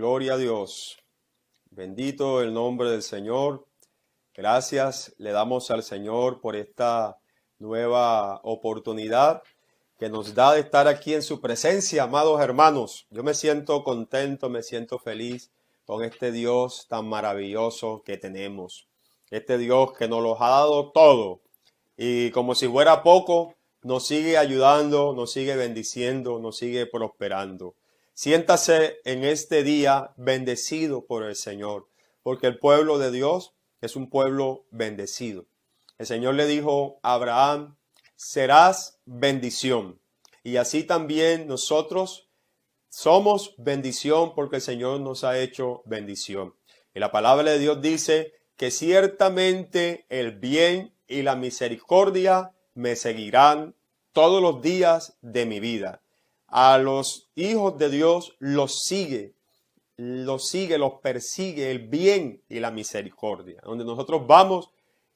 Gloria a Dios. Bendito el nombre del Señor. Gracias le damos al Señor por esta nueva oportunidad que nos da de estar aquí en su presencia, amados hermanos. Yo me siento contento, me siento feliz con este Dios tan maravilloso que tenemos. Este Dios que nos lo ha dado todo y como si fuera poco, nos sigue ayudando, nos sigue bendiciendo, nos sigue prosperando. Siéntase en este día bendecido por el Señor, porque el pueblo de Dios es un pueblo bendecido. El Señor le dijo a Abraham, serás bendición. Y así también nosotros somos bendición porque el Señor nos ha hecho bendición. Y la palabra de Dios dice que ciertamente el bien y la misericordia me seguirán todos los días de mi vida. A los hijos de Dios los persigue el bien y la misericordia. Donde nosotros vamos,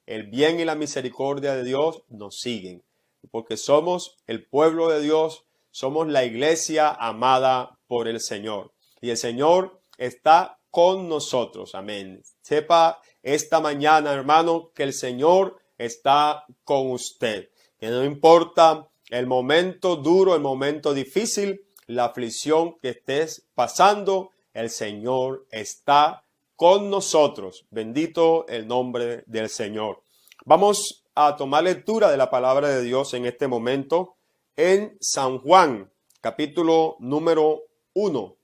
el bien y la misericordia de Dios nos siguen. Porque somos el pueblo de Dios, somos la iglesia amada por el Señor. Y el Señor está con nosotros. Amén. Sepa esta mañana, hermano, que el Señor está con usted. Que no importa el momento duro, el momento difícil, la aflicción que estés pasando, el Señor está con nosotros. Bendito el nombre del Señor. Vamos a tomar lectura de la palabra de Dios en este momento en San Juan, capítulo número 1.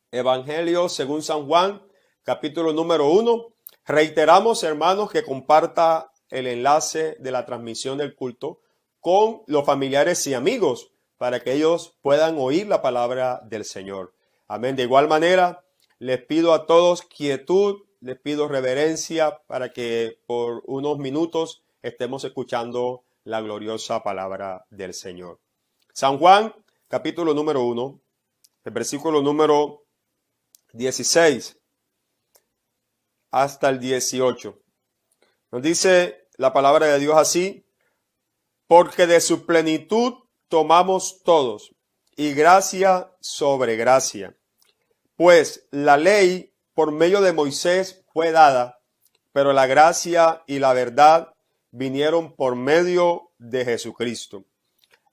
Evangelio según San Juan, capítulo número 1. Reiteramos, hermanos, que comparta el enlace de la transmisión del culto con los familiares y amigos para que ellos puedan oír la palabra del Señor. Amén. De igual manera, les pido a todos quietud, les pido reverencia para que por unos minutos estemos escuchando la gloriosa palabra del Señor. San Juan, capítulo número 1, el versículo número 16 hasta el 18. Nos dice la palabra de Dios así: porque de su plenitud tomamos todos, y gracia sobre gracia. Pues la ley por medio de Moisés fue dada, pero la gracia y la verdad vinieron por medio de Jesucristo.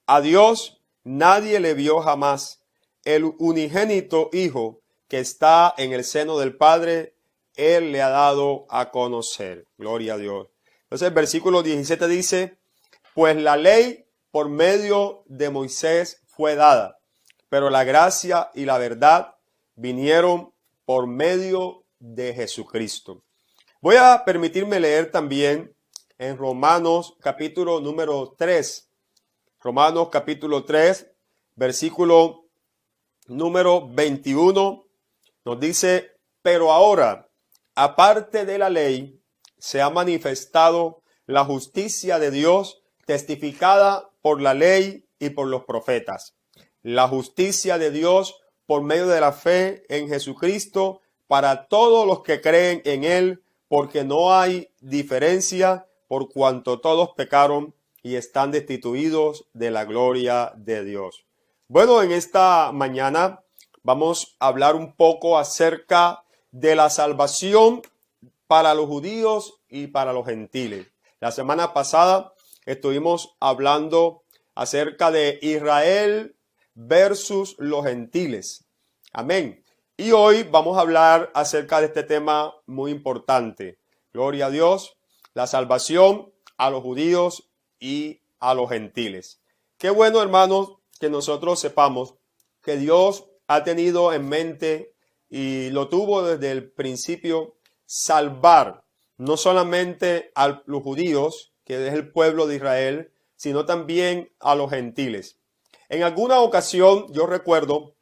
A Dios nadie le vio jamás. El unigénito Hijo que está en el seno del Padre, Él le ha dado a conocer. Gloria a Dios. Entonces el versículo 17 dice: pues la ley por medio de Moisés fue dada, pero la gracia y la verdad vinieron por medio de Jesucristo. Voy a permitirme leer también en Romanos capítulo número 3. Romanos capítulo 3, versículo número 21, nos dice: pero ahora, aparte de la ley, se ha manifestado la justicia de Dios, testificada por la ley y por los profetas. La justicia de Dios por medio de la fe en Jesucristo para todos los que creen en Él, porque no hay diferencia, por cuanto todos pecaron y están destituidos de la gloria de Dios. Bueno, en esta mañana vamos a hablar un poco acerca de la salvación para los judíos y para los gentiles. La semana pasada estuvimos hablando acerca de Israel versus los gentiles. Amén. Y hoy vamos a hablar acerca de este tema muy importante. Gloria a Dios, la salvación a los judíos y a los gentiles. Qué bueno, hermanos, que nosotros sepamos que Dios ha tenido en mente y lo tuvo desde el principio, salvar no solamente a los judíos, que es el pueblo de Israel, sino también a los gentiles. En alguna ocasión yo recuerdo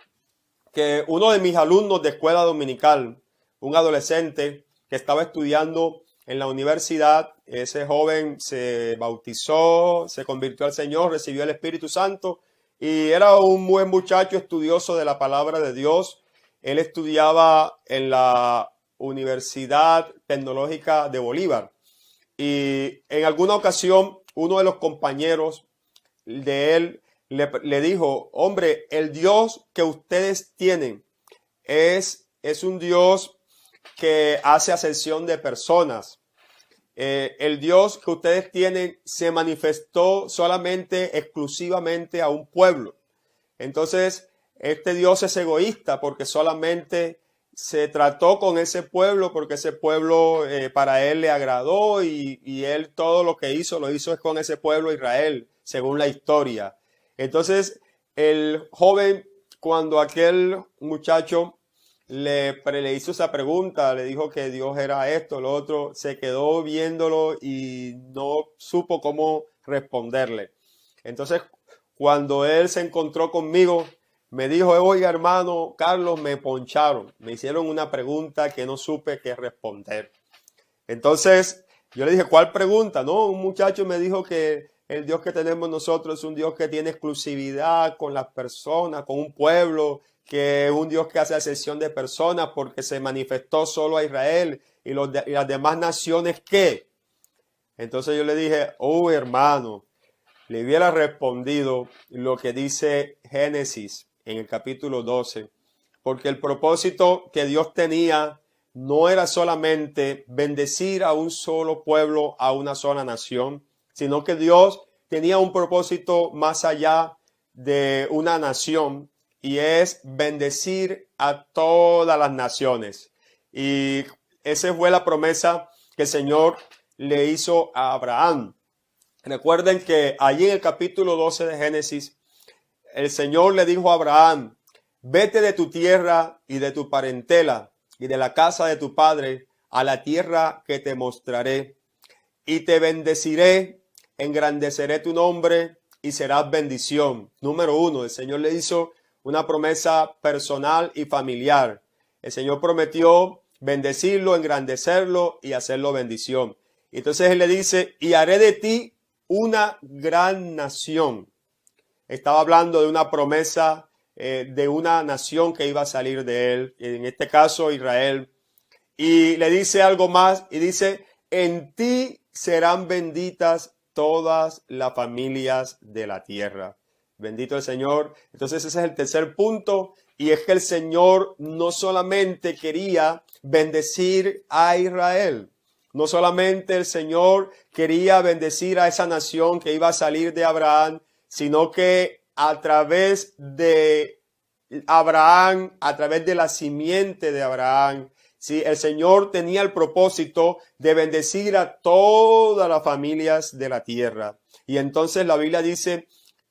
que uno de mis alumnos de escuela dominical, un adolescente que estaba estudiando en la universidad, ese joven se bautizó, se convirtió al Señor, recibió el Espíritu Santo y era un buen muchacho estudioso de la palabra de Dios. Él estudiaba en la Universidad Tecnológica de Bolívar. Y en alguna ocasión, uno de los compañeros de él le dijo: hombre, el Dios que ustedes tienen es es un Dios que hace acepción de personas. El Dios que ustedes tienen se manifestó solamente, exclusivamente a un pueblo. Entonces, este Dios es egoísta porque solamente se trató con ese pueblo porque ese pueblo para él le agradó y él todo lo que hizo, lo hizo es con ese pueblo Israel, según la historia. Entonces, el joven, cuando aquel muchacho le hizo esa pregunta, le dijo que Dios era esto, lo otro, se quedó viéndolo y no supo cómo responderle. Entonces, cuando él se encontró conmigo, me dijo, oiga hermano Carlos, me poncharon, me hicieron una pregunta que no supe qué responder. Entonces, yo le dije, ¿cuál pregunta? No, un muchacho me dijo que el Dios que tenemos nosotros es un Dios que tiene exclusividad con las personas, con un pueblo, que es un Dios que hace acepción de personas porque se manifestó solo a Israel y las demás naciones, ¿qué? Entonces yo le dije, oh hermano, le hubiera respondido lo que dice Génesis en el capítulo 12, porque el propósito que Dios tenía no era solamente bendecir a un solo pueblo, a una sola nación, sino que Dios tenía un propósito más allá de una nación y es bendecir a todas las naciones. Y esa fue la promesa que el Señor le hizo a Abraham. Recuerden que allí en el capítulo 12 de Génesis, el Señor le dijo a Abraham, vete de tu tierra y de tu parentela y de la casa de tu padre a la tierra que te mostraré y te bendeciré, engrandeceré tu nombre y serás bendición. Número 1, el Señor le hizo una promesa personal y familiar. El Señor prometió bendecirlo, engrandecerlo y hacerlo bendición. Entonces Él le dice, y haré de ti una gran nación. Estaba hablando de una promesa de una nación que iba a salir de él, en este caso Israel. Y le dice algo más y dice, en ti serán benditas todas las familias de la tierra. Bendito el Señor. Entonces ese es el tercer punto y es que el Señor no solamente quería bendecir a Israel. No solamente el Señor quería bendecir a esa nación que iba a salir de Abraham, sino que a través de Abraham, a través de la simiente de Abraham, sí, el Señor tenía el propósito de bendecir a todas las familias de la tierra. Y entonces la Biblia dice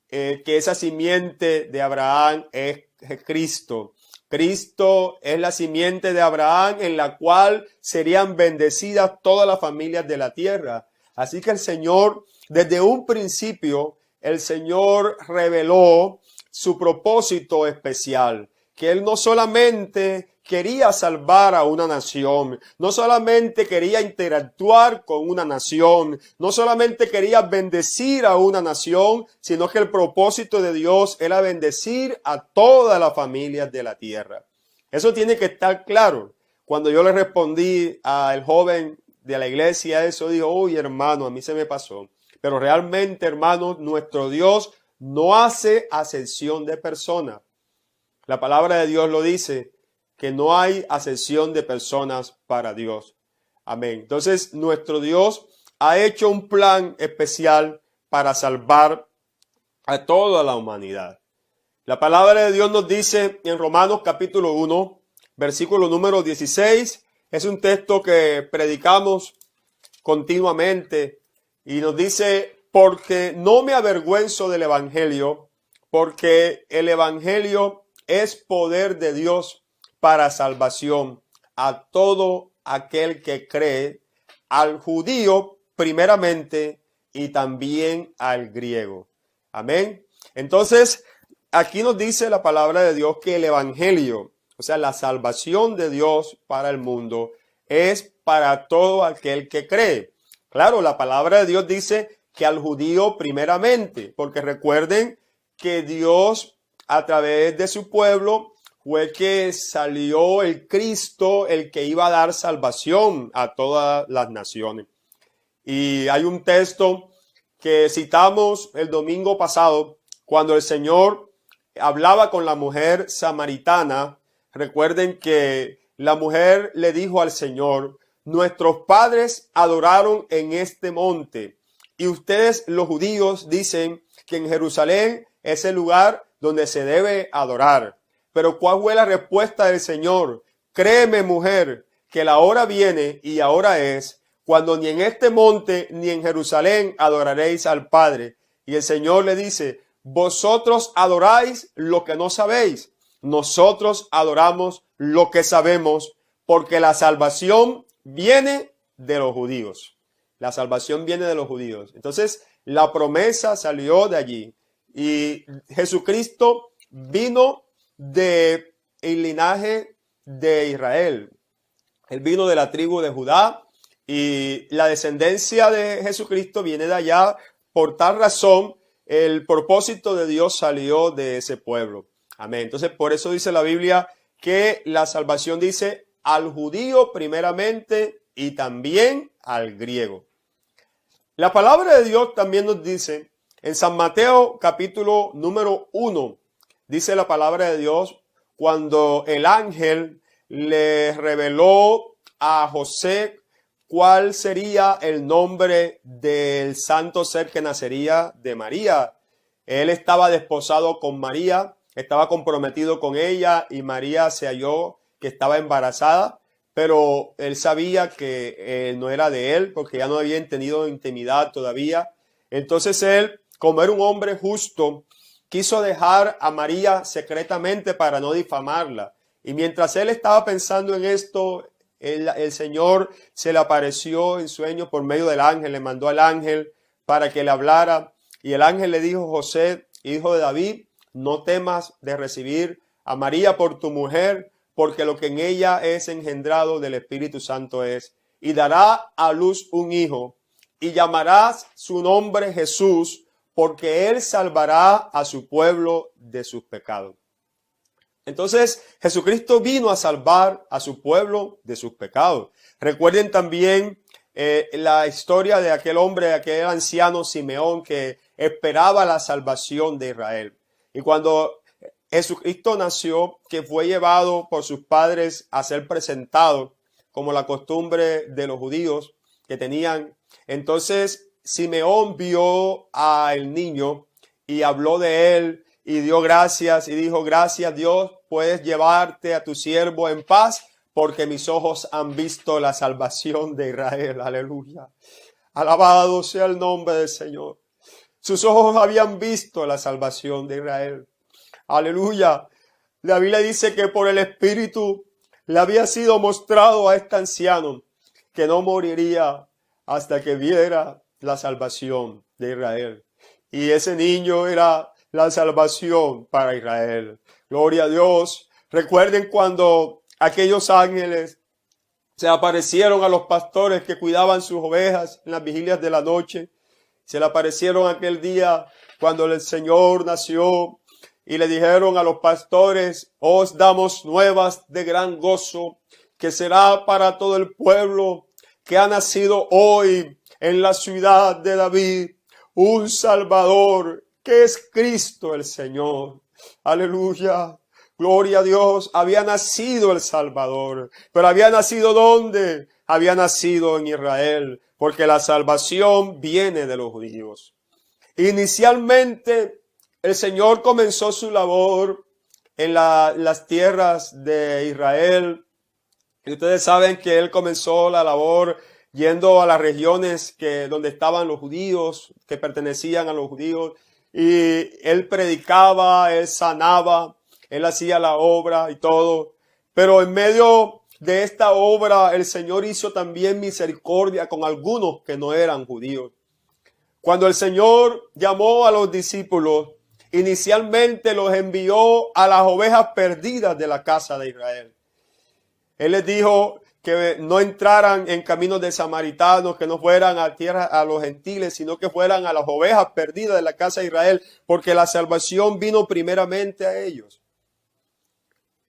que esa simiente de Abraham es Cristo. Cristo es la simiente de Abraham en la cual serían bendecidas todas las familias de la tierra. Así que el Señor, desde un principio, el Señor reveló su propósito especial, que Él no solamente quería salvar a una nación, no solamente quería interactuar con una nación, no solamente quería bendecir a una nación, sino que el propósito de Dios era bendecir a todas las familias de la tierra. Eso tiene que estar claro. Cuando yo le respondí al joven de la iglesia eso, dijo, uy hermano, a mí se me pasó. Pero realmente, hermanos, nuestro Dios no hace acepción de personas. La palabra de Dios lo dice, que no hay acepción de personas para Dios. Amén. Entonces, nuestro Dios ha hecho un plan especial para salvar a toda la humanidad. La palabra de Dios nos dice en Romanos capítulo 1, versículo número 16. Es un texto que predicamos continuamente y nos dice, porque no me avergüenzo del evangelio, porque el evangelio es poder de Dios para salvación a todo aquel que cree, al judío primeramente y también al griego. Amén. Entonces, aquí nos dice la palabra de Dios que el evangelio, o sea, la salvación de Dios para el mundo, es para todo aquel que cree. Claro, la palabra de Dios dice que al judío primeramente, porque recuerden que Dios a través de su pueblo fue que salió el Cristo, el que iba a dar salvación a todas las naciones. Y hay un texto que citamos el domingo pasado, cuando el Señor hablaba con la mujer samaritana. Recuerden que la mujer le dijo al Señor: nuestros padres adoraron en este monte, y ustedes los judíos dicen que en Jerusalén es el lugar donde se debe adorar. Pero ¿cuál fue la respuesta del Señor? Créeme, mujer, que la hora viene y ahora es, cuando ni en este monte ni en Jerusalén adoraréis al Padre. Y el Señor le dice: vosotros adoráis lo que no sabéis. Nosotros adoramos lo que sabemos, porque la salvación viene de los judíos. La salvación viene de los judíos. Entonces, la promesa salió de allí. Y Jesucristo vino del linaje de Israel. Él vino de la tribu de Judá, y la descendencia de Jesucristo viene de allá. Por tal razón, el propósito de Dios salió de ese pueblo. Amén. Entonces, por eso dice la Biblia que la salvación dice al judío primeramente y también al griego. La palabra de Dios también nos dice en San Mateo capítulo número 1, dice la palabra de Dios, cuando el ángel le reveló a José cuál sería el nombre del santo ser que nacería de María. Él estaba desposado con María, estaba comprometido con ella, y María se halló que estaba embarazada, pero él sabía que no era de él, porque ya no habían tenido intimidad todavía. Entonces él, como era un hombre justo, quiso dejar a María secretamente para no difamarla. Y mientras él estaba pensando en esto, el Señor se le apareció en sueños por medio del ángel, le mandó al ángel para que le hablara. Y el ángel le dijo: José, hijo de David, no temas de recibir a María por tu mujer, porque lo que en ella es engendrado del Espíritu Santo es. Y dará a luz un hijo, y llamarás su nombre Jesús, porque él salvará a su pueblo de sus pecados. Entonces, Jesucristo vino a salvar a su pueblo de sus pecados. Recuerden también la historia de aquel hombre, aquel anciano Simeón, que esperaba la salvación de Israel. Y cuando Jesucristo nació, que fue llevado por sus padres a ser presentado, como la costumbre de los judíos que tenían, entonces Simeón vio al niño y habló de él y dio gracias y dijo: gracias, Dios, puedes llevarte a tu siervo en paz, porque mis ojos han visto la salvación de Israel. Aleluya. Alabado sea el nombre del Señor. Sus ojos habían visto la salvación de Israel. Aleluya. La Biblia dice que por el Espíritu le había sido mostrado a este anciano que no moriría hasta que viera la salvación de Israel. Y ese niño era la salvación para Israel. Gloria a Dios. Recuerden cuando aquellos ángeles se aparecieron a los pastores que cuidaban sus ovejas en las vigilias de la noche. Se le aparecieron aquel día cuando el Señor nació, y le dijeron a los pastores: os damos nuevas de gran gozo, que será para todo el pueblo, que ha nacido hoy en la ciudad de David un Salvador, que es Cristo el Señor. Aleluya. Gloria a Dios. Había nacido el Salvador. Pero había nacido ¿dónde? Había nacido en Israel, porque la salvación viene de los judíos. Inicialmente el Señor comenzó su labor en las tierras de Israel. Y ustedes saben que Él comenzó la labor yendo a las regiones donde estaban los judíos, que pertenecían a los judíos. Y Él predicaba, Él sanaba, Él hacía la obra y todo. Pero en medio de esta obra, el Señor hizo también misericordia con algunos que no eran judíos. Cuando el Señor llamó a los discípulos, inicialmente los envió a las ovejas perdidas de la casa de Israel. Él les dijo que no entraran en caminos de samaritanos, que no fueran a tierra a los gentiles, sino que fueran a las ovejas perdidas de la casa de Israel, porque la salvación vino primeramente a ellos.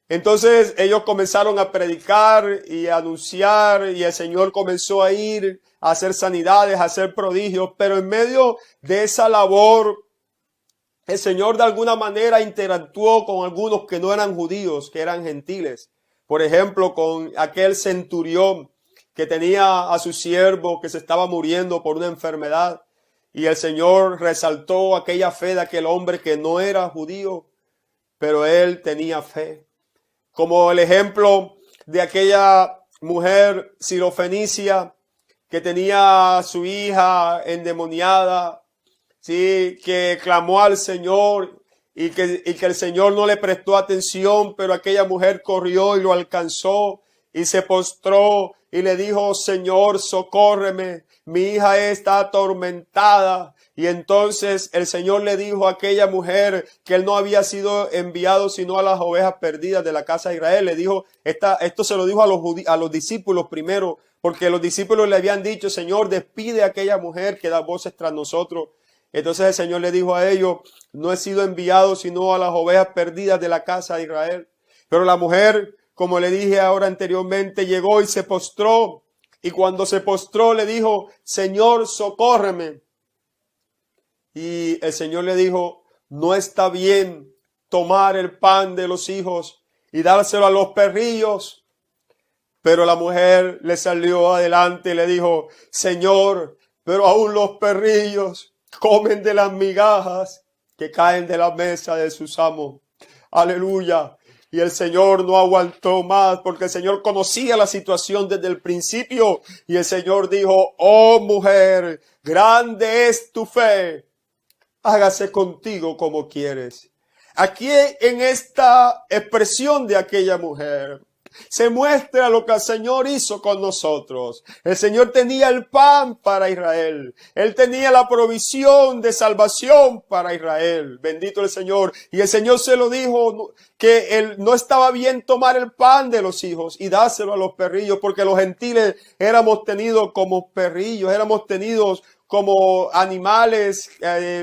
Entonces ellos comenzaron a predicar y a anunciar, y el Señor comenzó a ir a hacer sanidades, a hacer prodigios, pero en medio de esa labor, el Señor de alguna manera interactuó con algunos que no eran judíos, que eran gentiles, Por ejemplo, con aquel centurión que tenía a su siervo que se estaba muriendo por una enfermedad. Y el Señor resaltó aquella fe de aquel hombre que no era judío, pero él tenía fe. Como el ejemplo de aquella mujer sirofenicia que tenía a su hija endemoniada, sí, que clamó al Señor y que el Señor no le prestó atención, pero aquella mujer corrió y lo alcanzó y se postró y le dijo: Señor, socórreme, mi hija está atormentada. Y entonces el Señor le dijo a aquella mujer que él no había sido enviado sino a las ovejas perdidas de la casa de Israel. Le dijo, esto se lo dijo a los discípulos primero, porque los discípulos le habían dicho: Señor, despide a aquella mujer que da voces tras nosotros. Entonces el Señor le dijo a ellos: no he sido enviado sino a las ovejas perdidas de la casa de Israel. Pero la mujer, como le dije ahora anteriormente, llegó y se postró. Y cuando se postró le dijo: Señor, socórreme. Y el Señor le dijo: no está bien tomar el pan de los hijos y dárselo a los perrillos. Pero la mujer le salió adelante y le dijo: Señor, pero aún los perrillos comen de las migajas que caen de la mesa de sus amos. Aleluya. Y el Señor no aguantó más, porque el Señor conocía la situación desde el principio. Y el Señor dijo: oh mujer, grande es tu fe, hágase contigo como quieres. Aquí en esta expresión de aquella mujer se muestra lo que el Señor hizo con nosotros. El Señor tenía el pan para Israel. Él tenía la provisión de salvación para Israel. Bendito el Señor. Y el Señor se lo dijo que él no estaba bien tomar el pan de los hijos y dárselo a los perrillos, porque los gentiles éramos tenidos como perrillos, éramos tenidos como animales,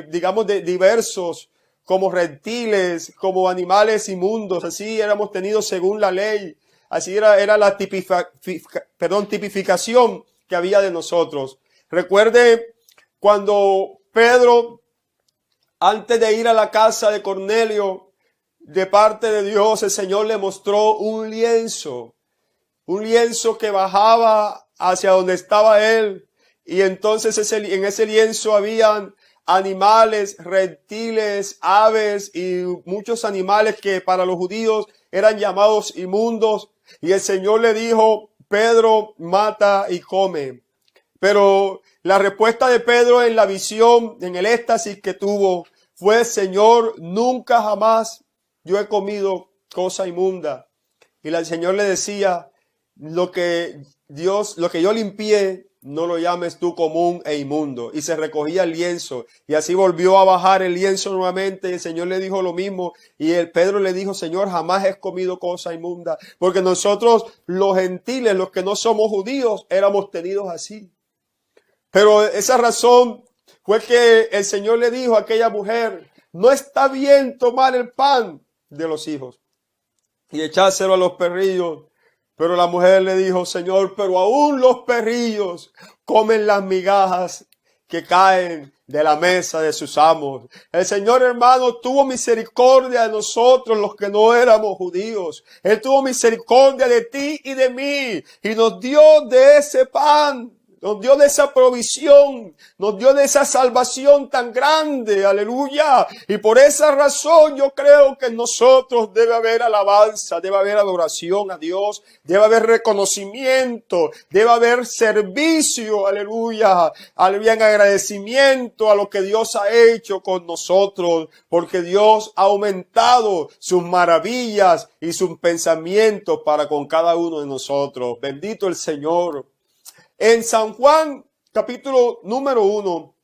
digamos, diversos, como reptiles, como animales inmundos. Así éramos tenidos según la ley. Así era la tipificación que había de nosotros. Recuerde cuando Pedro, antes de ir a la casa de Cornelio, de parte de Dios, el Señor le mostró un lienzo que bajaba hacia donde estaba él. Y entonces en ese lienzo habían animales, reptiles, aves y muchos animales que para los judíos eran llamados inmundos. Y el Señor le dijo: Pedro, mata y come. Pero la respuesta de Pedro en la visión, en el éxtasis que tuvo, fue: Señor, nunca jamás yo he comido cosa inmunda. Y el Señor le decía: lo que yo limpié, no lo llames tú común e inmundo. Y se recogía el lienzo. Y así volvió a bajar el lienzo nuevamente. Y el Señor le dijo lo mismo. Y Pedro le dijo: Señor, jamás he comido cosa inmunda. Porque nosotros, los gentiles, los que no somos judíos, éramos tenidos así. Pero esa razón fue que el Señor le dijo a aquella mujer: no está bien tomar el pan de los hijos y echárselo a los perrillos. Pero la mujer le dijo: Señor, pero aún los perrillos comen las migajas que caen de la mesa de sus amos. El Señor, hermano, tuvo misericordia de nosotros, los que no éramos judíos. Él tuvo misericordia de ti y de mí y nos dio de ese pan. Nos dio de esa provisión, nos dio de esa salvación tan grande, aleluya. Y por esa razón yo creo que en nosotros debe haber alabanza, debe haber adoración a Dios, debe haber reconocimiento, debe haber servicio, aleluya, en agradecimiento a lo que Dios ha hecho con nosotros, porque Dios ha aumentado sus maravillas y sus pensamientos para con cada uno de nosotros. Bendito el Señor. En San Juan, capítulo número 1,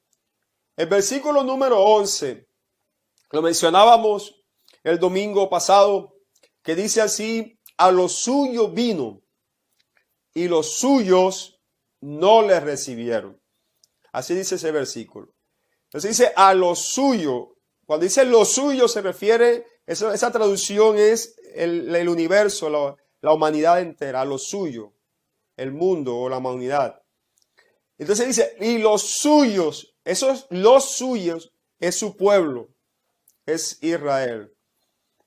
el versículo número 11, lo mencionábamos el domingo pasado, que dice así: a los suyos vino y los suyos no le recibieron. Así dice ese versículo. Entonces dice a los suyos. Cuando dice los suyos se refiere, esa traducción es el universo, la humanidad entera, a los suyos. El mundo o la humanidad. Entonces dice, y los suyos, los suyos es su pueblo, es Israel.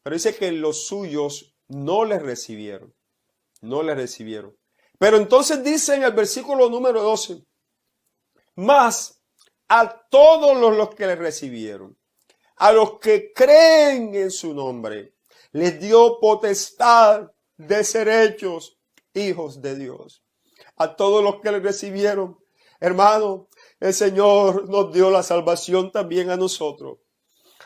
Pero dice que los suyos no les recibieron. no le recibieron. Pero entonces dice en el versículo número 12, mas a todos los que le recibieron, a los que creen en su nombre, les dio potestad de ser hechos hijos de Dios. A todos los que le recibieron, hermano, el Señor nos dio la salvación también a nosotros.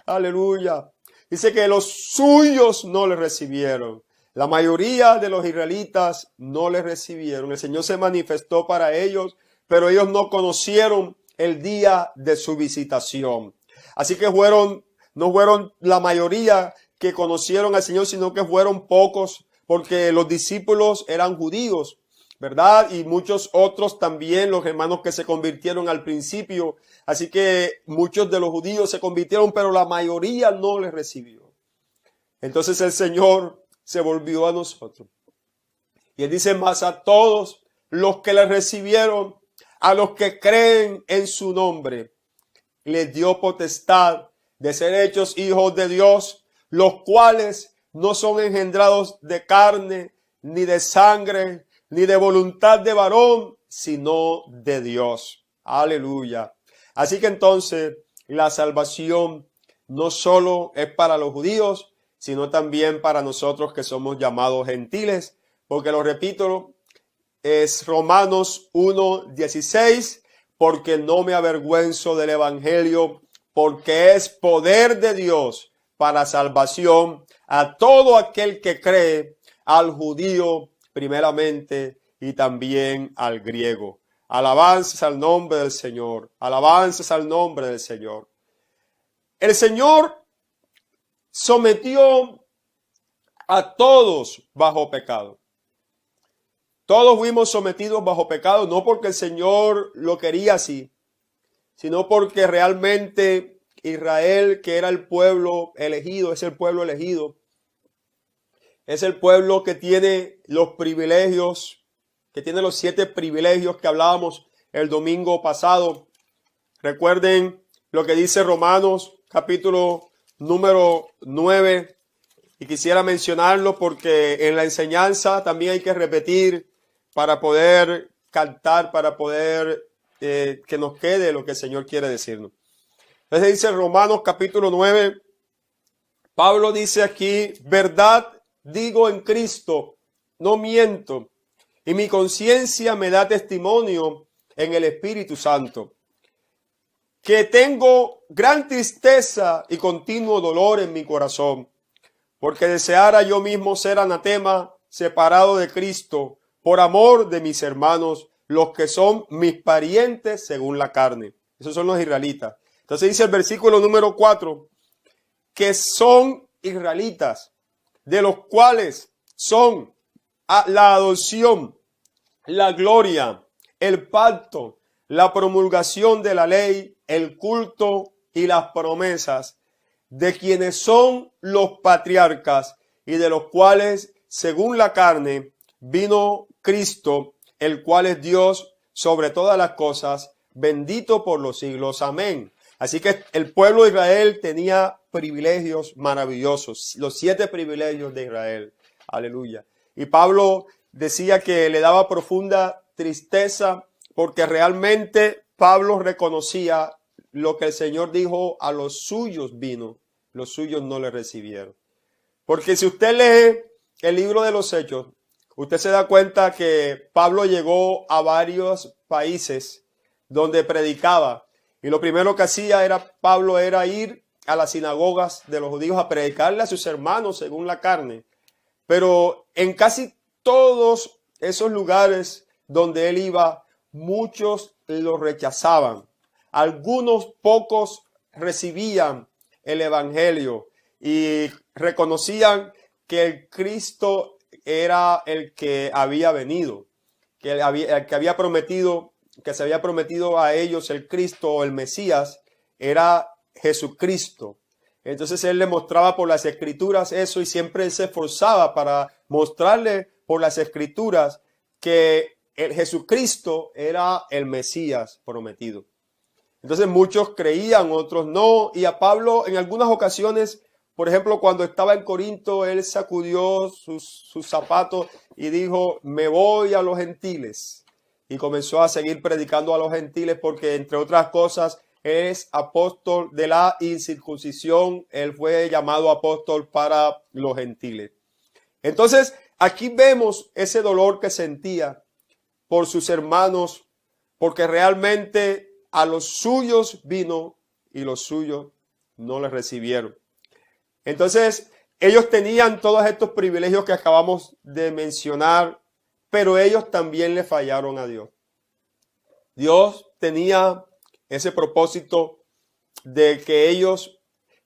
Aleluya. Dice que los suyos no le recibieron. La mayoría de los israelitas no le recibieron. El Señor se manifestó para ellos, pero ellos no conocieron el día de su visitación. Así que no fueron la mayoría que conocieron al Señor, sino que fueron pocos, porque los discípulos eran judíos, ¿verdad? Y muchos otros también, los hermanos que se convirtieron al principio. Así que muchos de los judíos se convirtieron, pero la mayoría no les recibió. Entonces el Señor se volvió a nosotros. Y Él dice, más a todos los que le recibieron, a los que creen en su nombre, les dio potestad de ser hechos hijos de Dios, los cuales no son engendrados de carne, ni de sangre, ni de voluntad de varón, sino de Dios. Aleluya. Así que entonces la salvación no solo es para los judíos, sino también para nosotros que somos llamados gentiles, porque lo repito, es Romanos 1:16, porque no me avergüenzo del evangelio, porque es poder de Dios para salvación a todo aquel que cree, al judío primeramente y también al griego. Alabanzas al nombre del Señor, alabanzas al nombre del Señor. El Señor sometió a todos bajo pecado. Todos fuimos sometidos bajo pecado, no porque el Señor lo quería así, sino porque realmente Israel, que era el pueblo elegido, es el pueblo elegido, es el pueblo que tiene los privilegios, que tiene los 7 privilegios que hablábamos el domingo pasado. Recuerden lo que dice Romanos capítulo número 9, y quisiera mencionarlo porque en la enseñanza también hay que repetir para poder cantar, para poder que nos quede lo que el Señor quiere decirnos. Entonces dice Romanos capítulo 9, Pablo dice aquí, verdad digo en Cristo, no miento, y mi conciencia me da testimonio en el Espíritu Santo, que tengo gran tristeza y continuo dolor en mi corazón, porque deseara yo mismo ser anatema, separado de Cristo, por amor de mis hermanos, los que son mis parientes según la carne. Esos son los israelitas. Entonces dice el versículo número 4, que son israelitas, de los cuales son la adopción, la gloria, el pacto, la promulgación de la ley, el culto y las promesas, de quienes son los patriarcas y de los cuales, según la carne, vino Cristo, el cual es Dios sobre todas las cosas, bendito por los siglos. Amén. Así que el pueblo de Israel tenía privilegios maravillosos, los 7 privilegios de Israel. Aleluya. Y Pablo decía que le daba profunda tristeza porque realmente Pablo reconocía lo que el Señor dijo, a los suyos vino, los suyos no le recibieron. Porque si usted lee el libro de los Hechos, usted se da cuenta que Pablo llegó a varios países donde predicaba. Y lo primero que hacía Pablo era ir a las sinagogas de los judíos a predicarle a sus hermanos según la carne. Pero en casi todos esos lugares donde él iba, muchos lo rechazaban. Algunos pocos recibían el evangelio y reconocían que el Cristo era el que había venido, que el que había prometido, que se había prometido a ellos el Cristo o el Mesías, era Jesucristo. Entonces él le mostraba por las escrituras eso y siempre él se esforzaba para mostrarle por las escrituras que el Jesucristo era el Mesías prometido. Entonces muchos creían, otros no, y a Pablo en algunas ocasiones por ejemplo, cuando estaba en Corinto, él sacudió sus zapatos y dijo, me voy a los gentiles. Y comenzó a seguir predicando a los gentiles porque, entre otras cosas, es apóstol de la incircuncisión. Él fue llamado apóstol para los gentiles. Entonces, aquí vemos ese dolor que sentía por sus hermanos, porque realmente a los suyos vino y los suyos no les recibieron. Entonces, ellos tenían todos estos privilegios que acabamos de mencionar, pero ellos también le fallaron a Dios. Dios tenía ese propósito de que ellos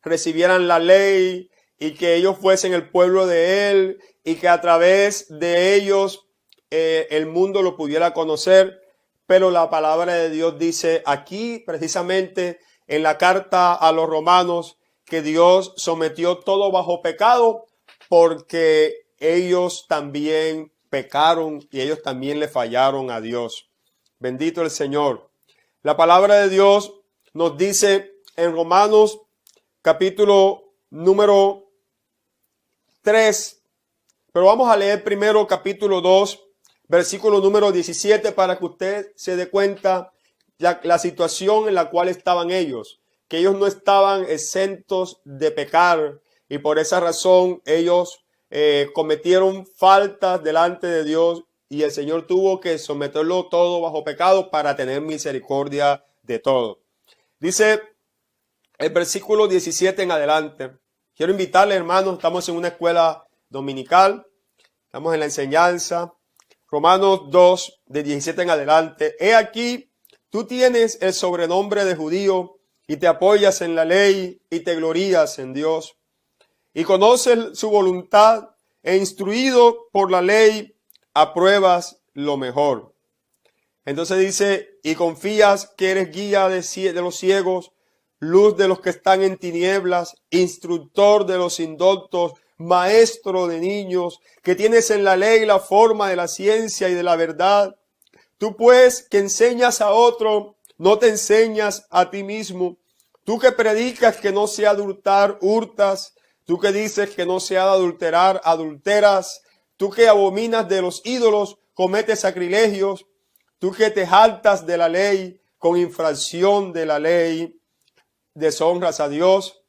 recibieran la ley y que ellos fuesen el pueblo de Él y que a través de ellos el mundo lo pudiera conocer. Pero la palabra de Dios dice aquí, precisamente en la carta a los romanos, que Dios sometió todo bajo pecado porque ellos también pecaron y ellos también le fallaron a Dios. Bendito el Señor. La palabra de Dios nos dice en Romanos capítulo número 3, pero vamos a leer primero capítulo 2, versículo número 17 para que usted se dé cuenta la situación en la cual estaban ellos, que ellos no estaban exentos de pecar y por esa razón ellos cometieron faltas delante de Dios y el Señor tuvo que someterlo todo bajo pecado para tener misericordia de todo. Dice el versículo 17 en adelante. Quiero invitarle, hermanos, estamos en una escuela dominical, estamos en la enseñanza. Romanos 2, de 17 en adelante. He aquí, tú tienes el sobrenombre de judío y te apoyas en la ley y te glorías en Dios. Y conoces su voluntad e instruido por la ley apruebas lo mejor. Entonces dice, y confías que eres guía de los ciegos, luz de los que están en tinieblas, instructor de los indoctos, maestro de niños, que tienes en la ley la forma de la ciencia y de la verdad. Tú pues que enseñas a otro, no te enseñas a ti mismo. Tú que predicas que no se ha de hurtar, hurtas. Tú que dices que no se ha de adulterar, adulteras. Tú que abominas de los ídolos, cometes sacrilegios. Tú que te jaltas de la ley, con infracción de la ley, deshonras a Dios.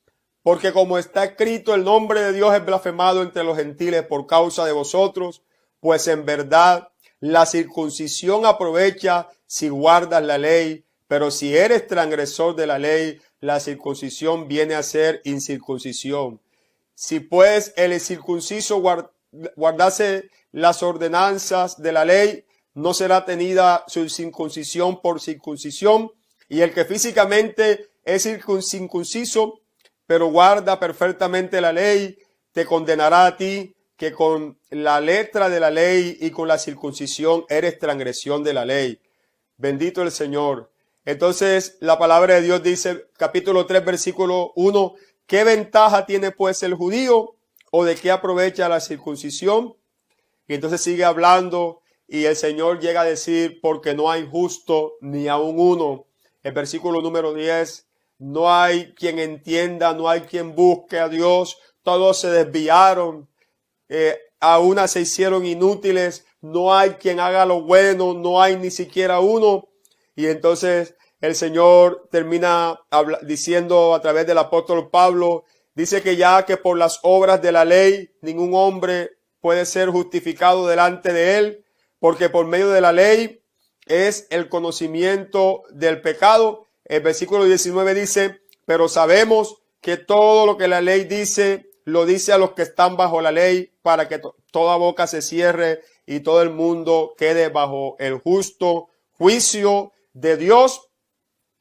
Porque como está escrito, el nombre de Dios es blasfemado entre los gentiles por causa de vosotros. Pues en verdad, la circuncisión aprovecha si guardas la ley. Pero si eres transgresor de la ley, la circuncisión viene a ser incircuncisión. Si pues el circunciso guardase las ordenanzas de la ley, no será tenida su circuncisión por circuncisión. Y el que físicamente es circunciso, pero guarda perfectamente la ley, te condenará a ti, que con la letra de la ley y con la circuncisión eres transgresión de la ley. Bendito el Señor. Entonces la palabra de Dios dice, capítulo 3, versículo 1, ¿qué ventaja tiene pues el judío o de qué aprovecha la circuncisión? Y entonces sigue hablando y el Señor llega a decir, porque no hay justo ni aun uno. El versículo número 10, no hay quien entienda, no hay quien busque a Dios, todos se desviaron, a una se hicieron inútiles, no hay quien haga lo bueno, no hay ni siquiera uno. Y entonces el Señor termina diciendo a través del apóstol Pablo, dice que ya que por las obras de la ley ningún hombre puede ser justificado delante de él, porque por medio de la ley es el conocimiento del pecado. El versículo 19 dice, pero sabemos que todo lo que la ley dice, lo dice a los que están bajo la ley, para que toda boca se cierre y todo el mundo quede bajo el justo juicio de Dios.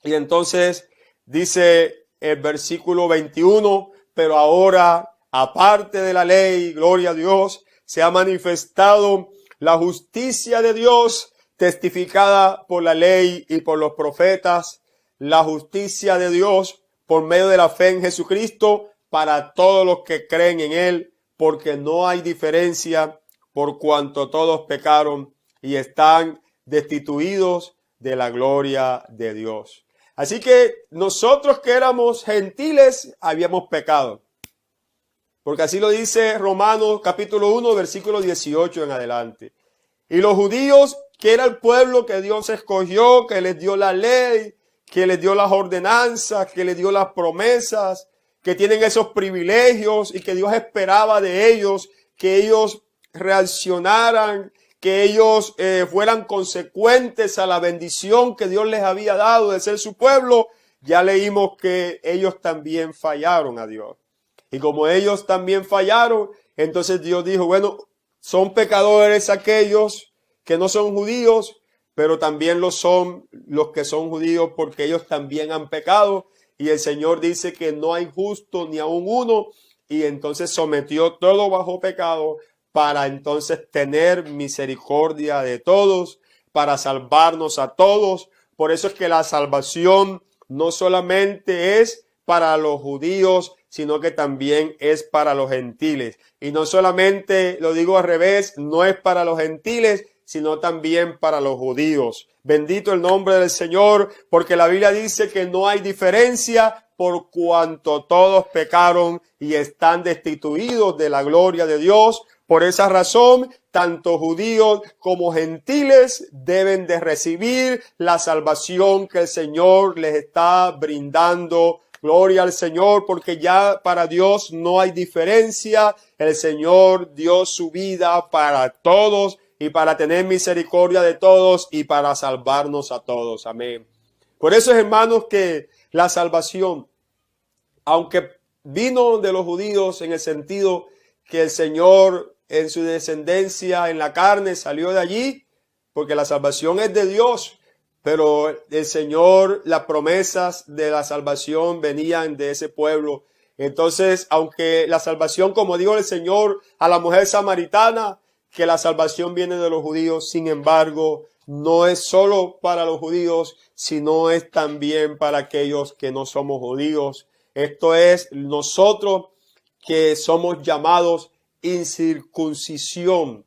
Y entonces dice el versículo 21, pero ahora, aparte de la ley, gloria a Dios, se ha manifestado la justicia de Dios, testificada por la ley y por los profetas, la justicia de Dios por medio de la fe en Jesucristo para todos los que creen en Él, porque no hay diferencia, por cuanto todos pecaron y están destituidos de la gloria de Dios. Así que nosotros que éramos gentiles habíamos pecado. porque así lo dice Romanos capítulo 1, versículo 18 en adelante. Y los judíos, que era el pueblo que Dios escogió, que les dio la ley, que les dio las ordenanzas, que les dio las promesas, que tienen esos privilegios y que Dios esperaba de ellos, que ellos reaccionaran, que ellos fueran consecuentes a la bendición que Dios les había dado de ser su pueblo. Ya leímos que ellos también fallaron a Dios. Y como ellos también fallaron, entonces Dios dijo, bueno, son pecadores aquellos que no son judíos, pero también lo son los que son judíos porque ellos también han pecado. Y el Señor dice que no hay justo ni aun uno. Y entonces sometió todo bajo pecado para entonces tener misericordia de todos, para salvarnos a todos. Por eso es que la salvación no solamente es para los judíos, sino que también es para los gentiles. Y no solamente, lo digo al revés, no es para los gentiles, sino también para los judíos. Bendito el nombre del Señor, porque la Biblia dice que no hay diferencia por cuanto todos pecaron y están destituidos de la gloria de Dios. Por esa razón, tanto judíos como gentiles deben de recibir la salvación que el Señor les está brindando. Gloria al Señor, porque ya para Dios no hay diferencia. El Señor dio su vida para todos y para tener misericordia de todos y para salvarnos a todos. Amén. Por eso, hermanos, que la salvación, aunque vino de los judíos en el sentido que el Señor en su descendencia en la carne salió de allí, porque la salvación es de Dios, pero el Señor, las promesas de la salvación venían de ese pueblo. Entonces, aunque la salvación, como dijo el Señor a la mujer samaritana, que la salvación viene de los judíos, sin embargo, no es solo para los judíos, sino es también para aquellos que no somos judíos. Esto es nosotros que somos llamados incircuncisión,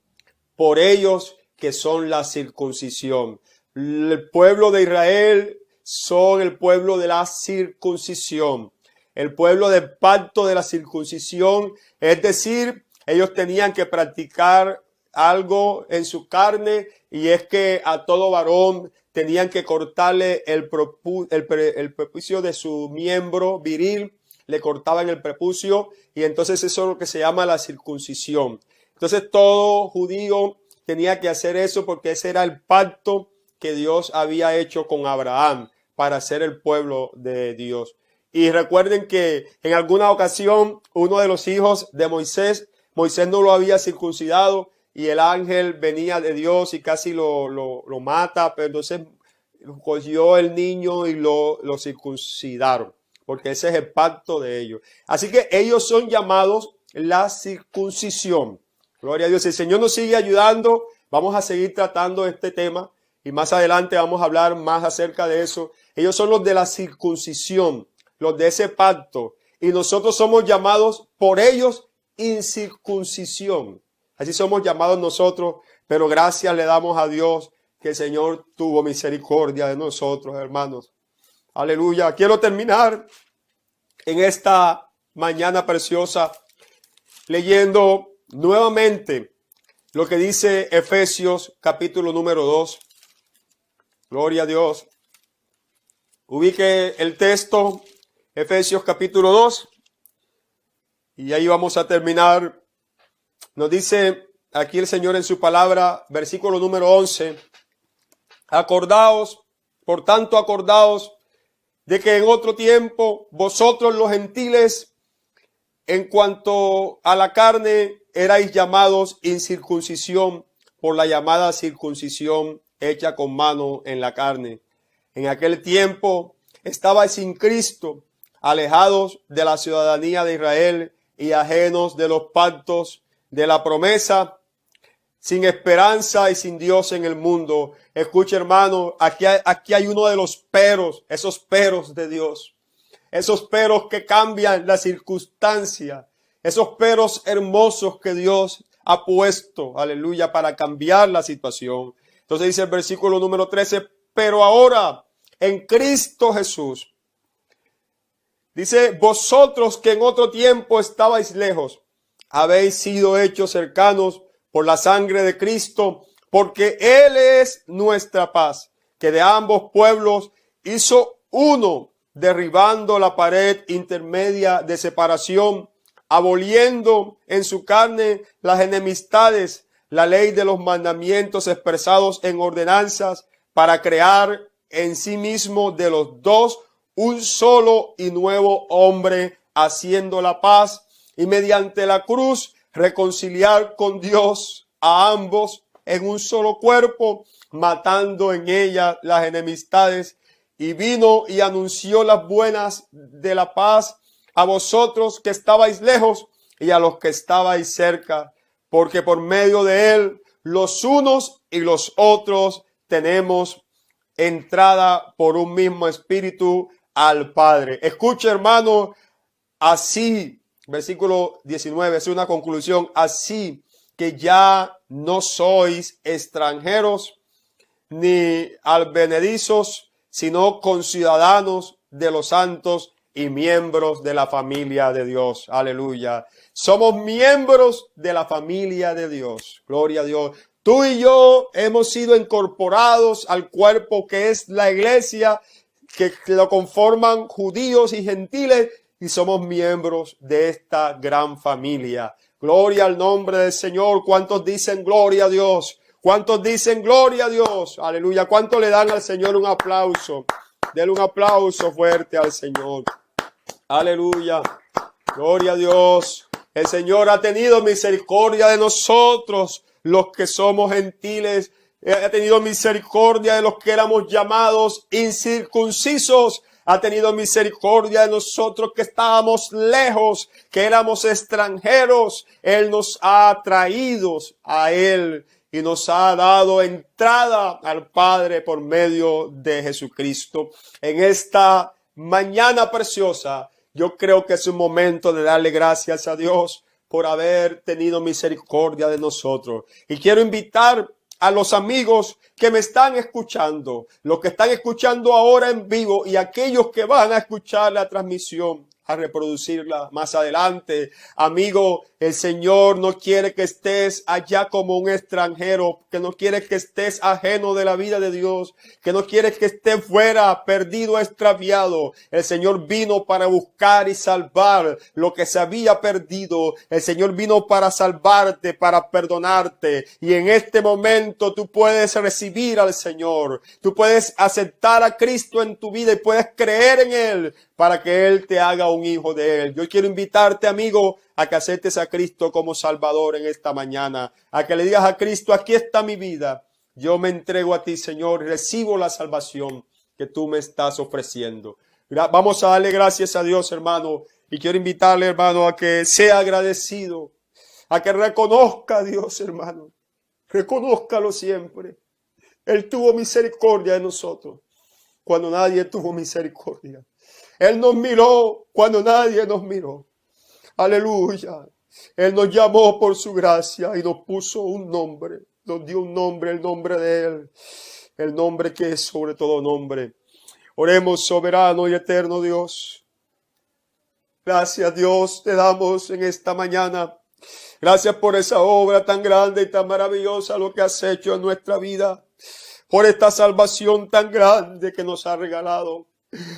por ellos que son la circuncisión. El pueblo de Israel son el pueblo de la circuncisión, el pueblo del pacto de la circuncisión, es decir, ellos tenían que practicar algo en su carne, y es que a todo varón tenían que cortarle el prepucio de su miembro viril, le cortaban el prepucio, y entonces eso es lo que se llama la circuncisión. Entonces todo judío tenía que hacer eso porque ese era el pacto que Dios había hecho con Abraham para ser el pueblo de Dios. Y recuerden que en alguna ocasión uno de los hijos de Moisés no lo había circuncidado, y el ángel venía de Dios y casi lo mata, pero entonces cogió el niño y lo circuncidaron, porque ese es el pacto de ellos. Así que ellos son llamados la circuncisión. Gloria a Dios. El Señor nos sigue ayudando. Vamos a seguir tratando este tema y más adelante vamos a hablar más acerca de eso. Ellos son los de la circuncisión, los de ese pacto, y nosotros somos llamados por ellos incircuncisión. Así somos llamados nosotros, pero gracias le damos a Dios que el Señor tuvo misericordia de nosotros, hermanos. Aleluya. Quiero terminar en esta mañana preciosa leyendo nuevamente lo que dice Efesios capítulo número 2. Gloria a Dios. Ubique el texto, Efesios capítulo 2. Y ahí vamos a terminar. Nos dice aquí el Señor en su palabra, versículo número 11. Acordaos, por tanto acordaos, de que en otro tiempo vosotros los gentiles, en cuanto a la carne, erais llamados incircuncisión por la llamada circuncisión hecha con mano en la carne. En aquel tiempo estabais sin Cristo, alejados de la ciudadanía de Israel y ajenos de los pactos de la promesa, sin esperanza y sin Dios en el mundo. Escucha, hermano, aquí hay uno de los peros, esos peros de Dios, esos peros que cambian la circunstancia, esos peros hermosos que Dios ha puesto, aleluya, para cambiar la situación. Entonces dice el versículo número 13, pero ahora en Cristo Jesús, dice, vosotros que en otro tiempo estabais lejos, habéis sido hechos cercanos por la sangre de Cristo, porque Él es nuestra paz, que de ambos pueblos hizo uno, derribando la pared intermedia de separación, aboliendo en su carne las enemistades, la ley de los mandamientos expresados en ordenanzas, para crear en sí mismo de los dos un solo y nuevo hombre, haciendo la paz, y mediante la cruz reconciliar con Dios a ambos en un solo cuerpo, matando en ella las enemistades. Y vino y anunció las buenas de la paz a vosotros que estabais lejos y a los que estabais cerca, porque por medio de él los unos y los otros tenemos entrada por un mismo espíritu al Padre. Escucha, hermano, así, versículo 19, es una conclusión, así que ya no sois extranjeros ni advenedizos, sino conciudadanos de los santos y miembros de la familia de Dios. Aleluya. Somos miembros de la familia de Dios. Gloria a Dios. Tú y yo hemos sido incorporados al cuerpo que es la iglesia, que lo conforman judíos y gentiles, y somos miembros de esta gran familia. Gloria al nombre del Señor. ¿Cuántos dicen gloria a Dios? ¿Cuántos dicen gloria a Dios? Aleluya. ¿Cuántos le dan al Señor un aplauso? Denle un aplauso fuerte al Señor. Aleluya. Gloria a Dios. El Señor ha tenido misericordia de nosotros, los que somos gentiles. Ha tenido misericordia de los que éramos llamados incircuncisos. Ha tenido misericordia de nosotros que estábamos lejos, que éramos extranjeros. Él nos ha traído a Él y nos ha dado entrada al Padre por medio de Jesucristo. En esta mañana preciosa, yo creo que es un momento de darle gracias a Dios por haber tenido misericordia de nosotros. Y quiero invitar a los amigos que me están escuchando, los que están escuchando ahora en vivo y aquellos que van a escuchar la transmisión, a reproducirla más adelante. Amigo, el Señor no quiere que estés allá como un extranjero, que no quiere que estés ajeno de la vida de Dios, que no quiere que estés fuera, perdido, extraviado. El Señor vino para buscar y salvar lo que se había perdido. El Señor vino para salvarte, para perdonarte. Y en este momento tú puedes recibir al Señor. Tú puedes aceptar a Cristo en tu vida y puedes creer en Él para que Él te haga un hijo de Él. Yo quiero invitarte, amigo, a que aceptes a Cristo como Salvador en esta mañana. A que le digas a Cristo, aquí está mi vida. Yo me entrego a ti, Señor, y recibo la salvación que tú me estás ofreciendo. Vamos a darle gracias a Dios, hermano. Y quiero invitarle, hermano, a que sea agradecido. A que reconozca a Dios, hermano. Reconózcalo siempre. Él tuvo misericordia de nosotros cuando nadie tuvo misericordia. Él nos miró cuando nadie nos miró. Aleluya. Él nos llamó por su gracia y nos puso un nombre. Nos dio un nombre, el nombre de Él. El nombre que es sobre todo nombre. Oremos, soberano y eterno Dios. Gracias, Dios, te damos en esta mañana. Gracias por esa obra tan grande y tan maravillosa, lo que has hecho en nuestra vida. Por esta salvación tan grande que nos ha regalado.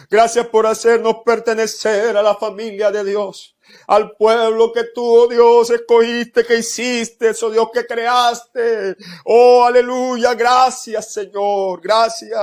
Gracias por hacernos pertenecer a la familia de Dios, al pueblo que tú, oh Dios, escogiste, que hiciste, oh Dios, que creaste. Oh, aleluya, gracias, Señor, gracias.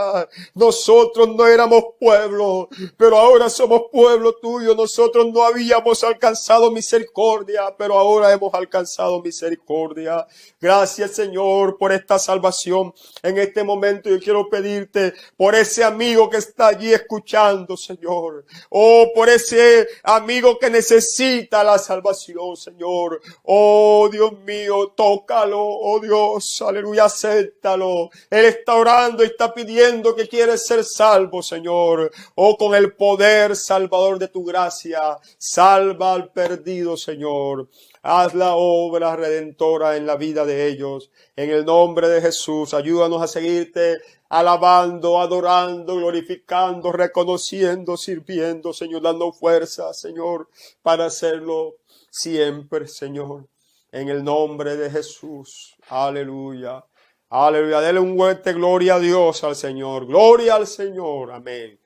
Nosotros no éramos pueblo, pero ahora somos pueblo tuyo. Nosotros no habíamos alcanzado misericordia, pero ahora hemos alcanzado misericordia. Gracias, Señor, por esta salvación. En este momento yo quiero pedirte por ese amigo que está allí escuchando, Señor. Oh, por ese amigo que necesita la salvación, Señor. Oh, Dios mío, tócalo, oh Dios, aleluya, acéptalo. Él está orando y está pidiendo que quiere ser salvo, Señor. Oh, con el poder salvador de tu gracia, salva al perdido, Señor. Haz la obra redentora en la vida de ellos. En el nombre de Jesús, ayúdanos a seguirte alabando, adorando, glorificando, reconociendo, sirviendo, Señor, dando fuerza, Señor, para hacerlo. siempre, Señor, en el nombre de Jesús. Aleluya. Aleluya. Dele un fuerte gloria a Dios, al Señor. Gloria al Señor. Amén.